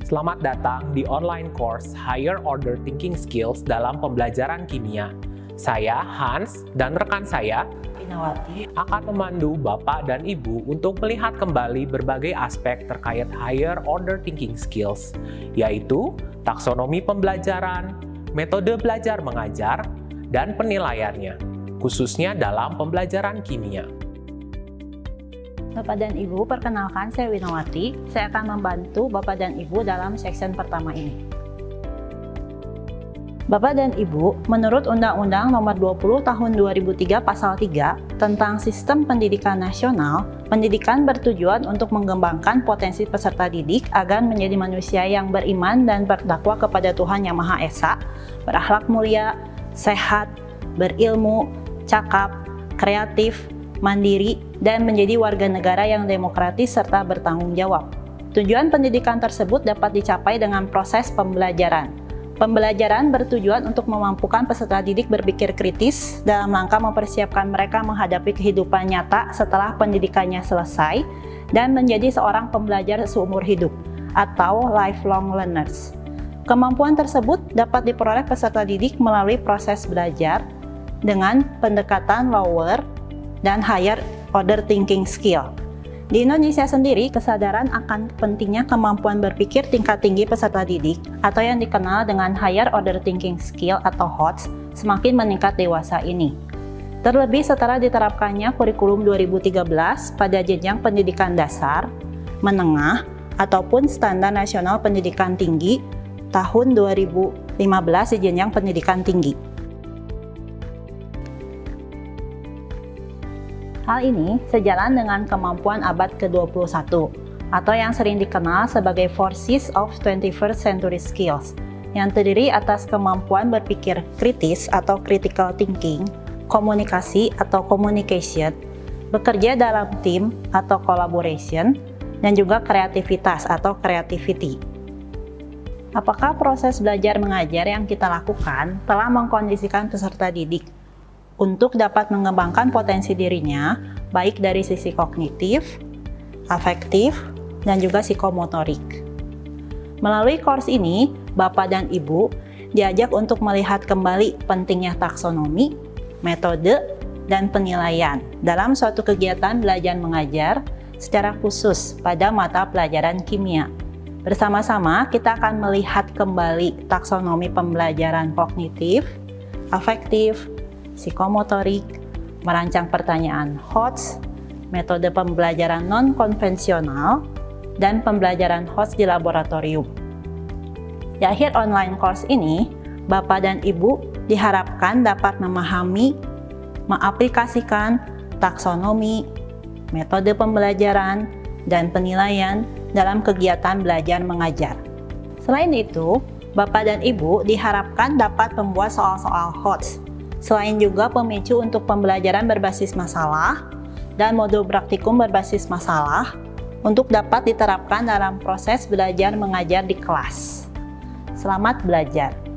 Selamat datang di online course Higher Order Thinking Skills dalam pembelajaran kimia. Saya, Hans, dan rekan saya, Winawati, akan memandu Bapak dan Ibu untuk melihat kembali berbagai aspek terkait Higher Order Thinking Skills, yaitu taksonomi pembelajaran, metode belajar mengajar, dan penilaiannya, khususnya dalam pembelajaran kimia. Bapak dan Ibu, perkenalkan saya Winawati. Saya akan membantu Bapak dan Ibu dalam section pertama ini. Bapak dan Ibu, menurut Undang-Undang Nomor 20 Tahun 2003 Pasal 3 tentang Sistem Pendidikan Nasional, pendidikan bertujuan untuk mengembangkan potensi peserta didik agar menjadi manusia yang beriman dan bertakwa kepada Tuhan Yang Maha Esa, berakhlak mulia, sehat, berilmu, cakap, kreatif, mandiri, dan menjadi warga negara yang demokratis serta bertanggung jawab. Tujuan pendidikan tersebut dapat dicapai dengan proses pembelajaran. Pembelajaran bertujuan untuk memampukan peserta didik berpikir kritis dalam rangka mempersiapkan mereka menghadapi kehidupan nyata setelah pendidikannya selesai dan menjadi seorang pembelajar seumur hidup atau lifelong learners. Kemampuan tersebut dapat diperoleh peserta didik melalui proses belajar dengan pendekatan lower dan higher order thinking skill. Di Indonesia sendiri, kesadaran akan pentingnya kemampuan berpikir tingkat tinggi peserta didik atau yang dikenal dengan higher order thinking skill atau HOTS semakin meningkat dewasa ini. Terlebih setelah diterapkannya kurikulum 2013 pada jenjang pendidikan dasar, menengah, ataupun standar nasional pendidikan tinggi tahun 2015 di jenjang pendidikan tinggi. Hal ini sejalan dengan kemampuan abad ke-21 atau yang sering dikenal sebagai 4Cs of 21st Century Skills yang terdiri atas kemampuan berpikir kritis atau critical thinking, komunikasi atau communication, bekerja dalam tim atau collaboration, dan juga kreativitas atau creativity. Apakah proses belajar mengajar yang kita lakukan telah mengkondisikan peserta didik untuk dapat mengembangkan potensi dirinya, baik dari sisi kognitif, afektif, dan juga psikomotorik. Melalui course ini, Bapak dan Ibu diajak untuk melihat kembali pentingnya taksonomi, metode, dan penilaian dalam suatu kegiatan belajar mengajar secara khusus pada mata pelajaran kimia. Bersama-sama, kita akan melihat kembali taksonomi pembelajaran kognitif, afektif, psikomotorik, merancang pertanyaan HOTS, metode pembelajaran non-konvensional, dan pembelajaran HOTS di laboratorium. Di akhir online course ini, Bapak dan Ibu diharapkan dapat memahami, mengaplikasikan taksonomi, metode pembelajaran, dan penilaian dalam kegiatan belajar mengajar. Selain itu, Bapak dan Ibu diharapkan dapat membuat soal-soal HOTS, selain juga pemicu untuk pembelajaran berbasis masalah dan modul praktikum berbasis masalah untuk dapat diterapkan dalam proses belajar mengajar di kelas. Selamat belajar!